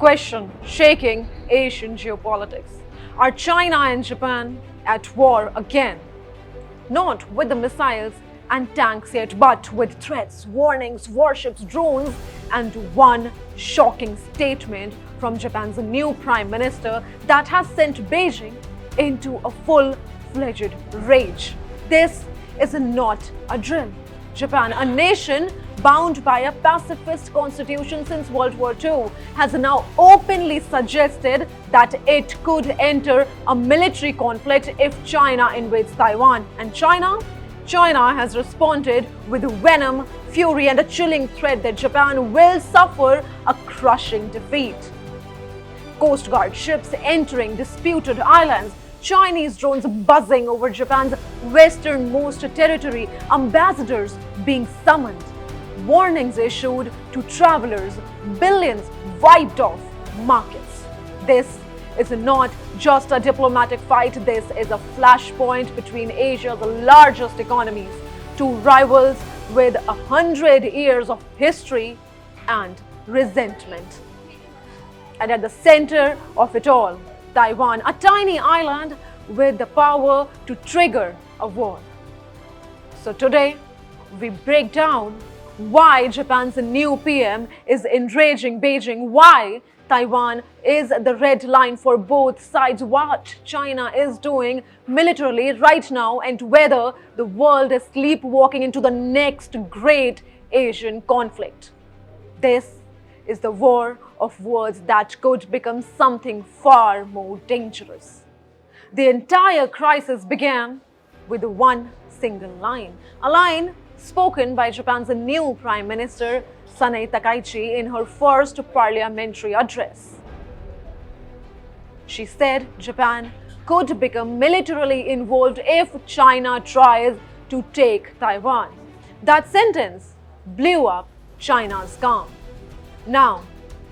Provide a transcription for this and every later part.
question shaking Asian geopolitics. Are China and Japan at war again? Not with the missiles and tanks yet, but with threats, warnings, warships, drones, and one shocking statement from Japan's new Prime Minister that has sent Beijing into a full-fledged rage. This is not a drill. Japan, a nation bound by a pacifist constitution since World War II, has now openly suggested that it could enter a military conflict if China invades Taiwan. And China has responded with venom, fury, and a chilling threat that Japan will suffer a crushing defeat. Coast Guard ships entering disputed islands, Chinese drones buzzing over Japan's westernmost territory, ambassadors being summoned, warnings issued to travelers, billions wiped off markets. This is not just a diplomatic fight, this is a flashpoint between Asia's largest economies, two rivals with 100 years of history and resentment. And at the center of it all, Taiwan, a tiny island with the power to trigger a war. So today, we break down why Japan's new PM is enraging Beijing, why Taiwan is the red line for both sides, what China is doing militarily right now, and whether the world is sleepwalking into the next great Asian conflict. This is the war of words that could become something far more dangerous. The entire crisis began with one single line, a line spoken by Japan's new Prime Minister Sanae Takaichi in her first parliamentary address. She said Japan could become militarily involved if China tries to take Taiwan. That sentence blew up China's calm. Now,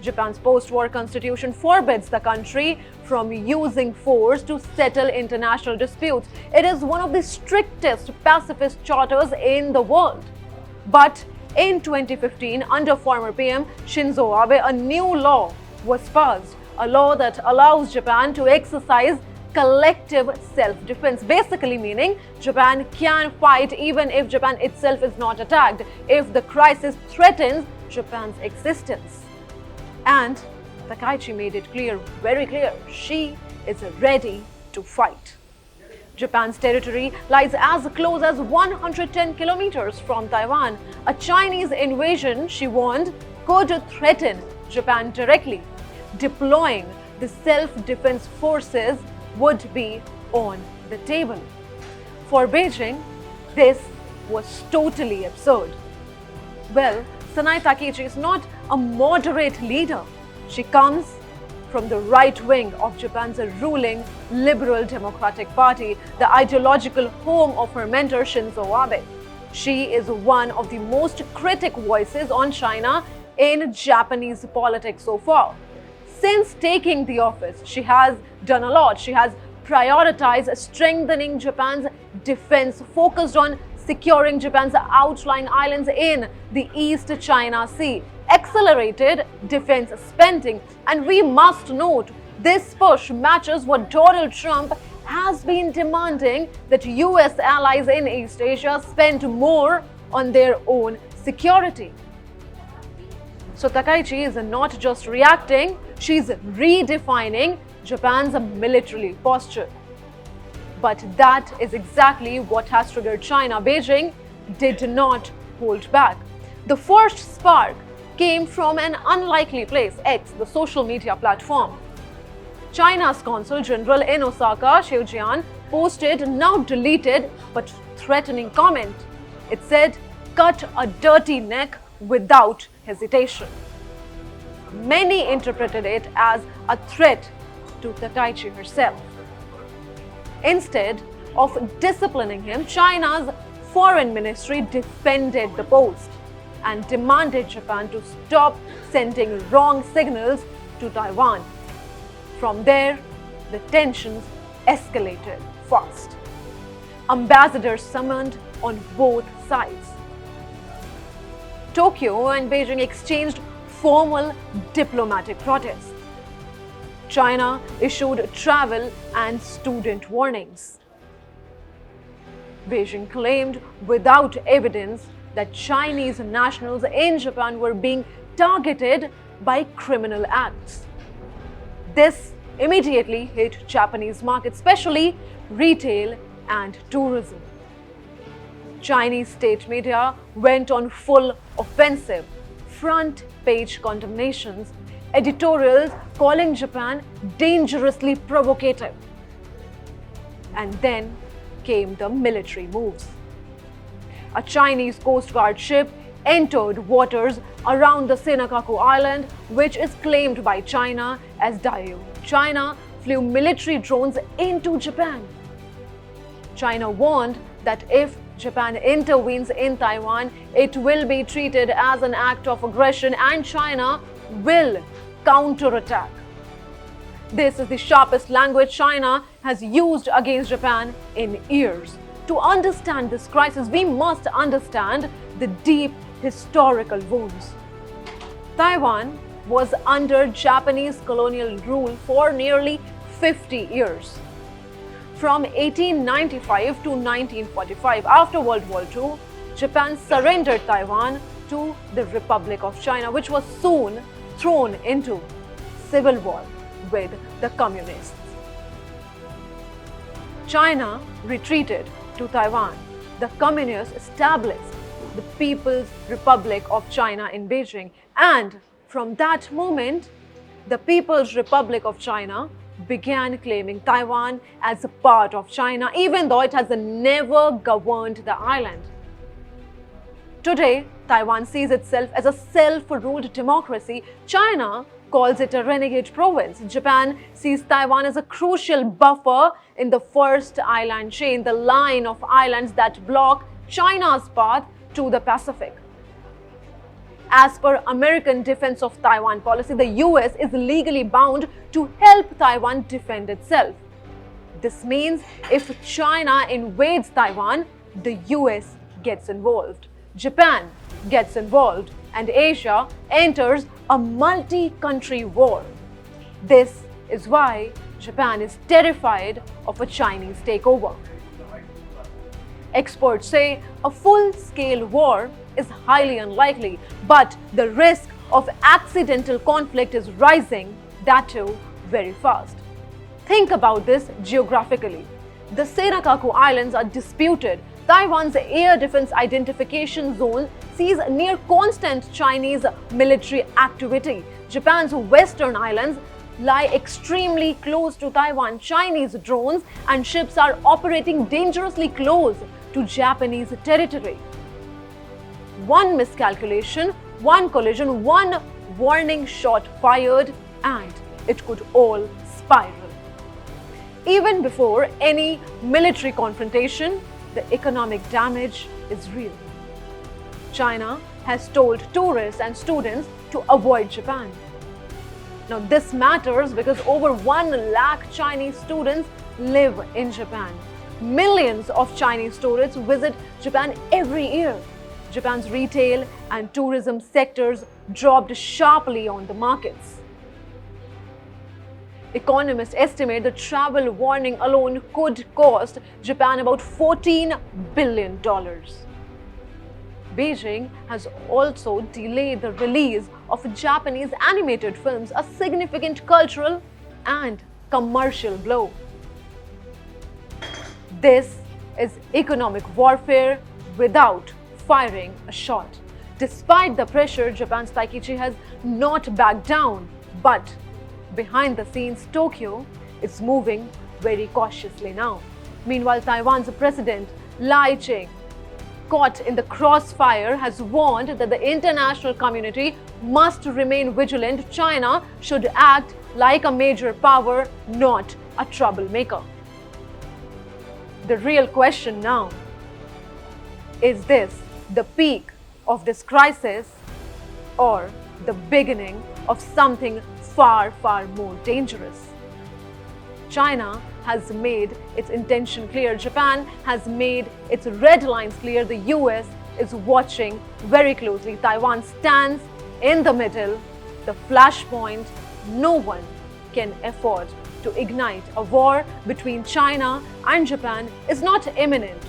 Japan's post-war constitution forbids the country from using force to settle international disputes. It is one of the strictest pacifist charters in the world. But in 2015, under former PM Shinzo Abe, a new law was passed, a law that allows Japan to exercise collective self-defense, basically meaning Japan can fight even if Japan itself is not attacked, if the crisis threatens Japan's existence. And Takaichi made it clear, very clear, she is ready to fight. Japan's territory lies as close as 110 kilometers from Taiwan. A Chinese invasion, she warned, could threaten Japan directly. Deploying the self-defense forces would be on the table. For Beijing, this was totally absurd. Well, Sanae Takaichi is not a moderate leader. She comes from the right wing of Japan's ruling Liberal Democratic Party, the ideological home of her mentor Shinzo Abe. She is one of the most critic voices on China in Japanese politics so far. Since taking the office, she has done a lot. She has prioritized strengthening Japan's defense, focused on securing Japan's outlying islands in the East China Sea, accelerated defense spending. And we must note, this push matches what Donald Trump has been demanding, that US allies in East Asia spend more on their own security. So Takaichi is not just reacting, she's redefining Japan's military posture. But that is exactly what has triggered China. Beijing did not hold back. The first spark came from an unlikely place, X, the social media platform. China's Consul General in Osaka, Xiu Jian, posted, now deleted, but threatening comment. It said, "Cut a dirty neck without hesitation." Many interpreted it as a threat to Takaichi herself. Instead of disciplining him, China's foreign ministry defended the post and demanded Japan to stop sending wrong signals to Taiwan. From there, the tensions escalated fast. Ambassadors summoned on both sides. Tokyo and Beijing exchanged formal diplomatic protests. China issued travel and student warnings. Beijing claimed without evidence that Chinese nationals in Japan were being targeted by criminal acts. This immediately hit Japanese markets, especially retail and tourism. Chinese state media went on full offensive, front-page condemnations, editorials calling Japan dangerously provocative. And then came the military moves. A Chinese Coast Guard ship entered waters around the Senakaku Island, which is claimed by China as Diaoyu. China flew military drones into Japan. China warned that if Japan intervenes in Taiwan, it will be treated as an act of aggression and China will counterattack. This is the sharpest language China has used against Japan in years. To understand this crisis, we must understand the deep historical wounds. Taiwan was under Japanese colonial rule for nearly 50 years. From 1895 to 1945, after World War II, Japan surrendered Taiwan to the Republic of China, which was soon thrown into civil war with the communists. China retreated to Taiwan. The communists established the People's Republic of China in Beijing, and from that moment, the People's Republic of China began claiming Taiwan as a part of China, even though it has never governed the island. Today, Taiwan sees itself as a self-ruled democracy. China calls it a renegade province. Japan sees Taiwan as a crucial buffer in the first island chain, the line of islands that block China's path to the Pacific. As per American Defense of Taiwan policy, the US is legally bound to help Taiwan defend itself. This means if China invades Taiwan, the US gets involved, Japan gets involved, and Asia enters a multi-country war. This is why Japan is terrified of a Chinese takeover. Experts say a full-scale war is highly unlikely, but the risk of accidental conflict is rising, that too very fast. Think about this geographically. The Senakaku Islands are disputed. Taiwan's air defense identification zone sees near constant Chinese military activity. Japan's western islands lie extremely close to Taiwan. Chinese drones and ships are operating dangerously close to Japanese territory. One miscalculation, one collision, one warning shot fired, and it could all spiral. Even before any military confrontation, the economic damage is real. China has told tourists and students to avoid Japan. Now, this matters because over 1 lakh Chinese students live in Japan. Millions of Chinese tourists visit Japan every year. Japan's retail and tourism sectors dropped sharply on the markets. Economists estimate the travel warning alone could cost Japan about $14 billion. Beijing has also delayed the release of Japanese animated films, a significant cultural and commercial blow. This is economic warfare without firing a shot. Despite the pressure, Japan's Takaichi has not backed down, but behind the scenes, Tokyo is moving very cautiously now. Meanwhile, Taiwan's president, Lai Ching, caught in the crossfire, has warned that the international community must remain vigilant. China should act like a major power, not a troublemaker. The real question now is this: the peak of this crisis or the beginning of something far, far more dangerous? China has made its intention clear. Japan has made its red lines clear. The US is watching very closely. Taiwan stands in the middle, the flashpoint. No one can afford to ignite a war between China and Japan is not imminent.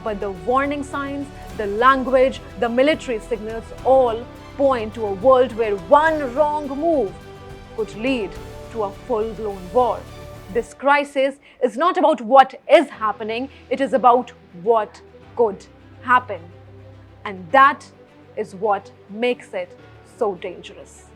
But the warning signs, the language, the military signals all point to a world where one wrong move could lead to a full-blown war. This crisis is not about what is happening, it is about what could happen. And that is what makes it so dangerous.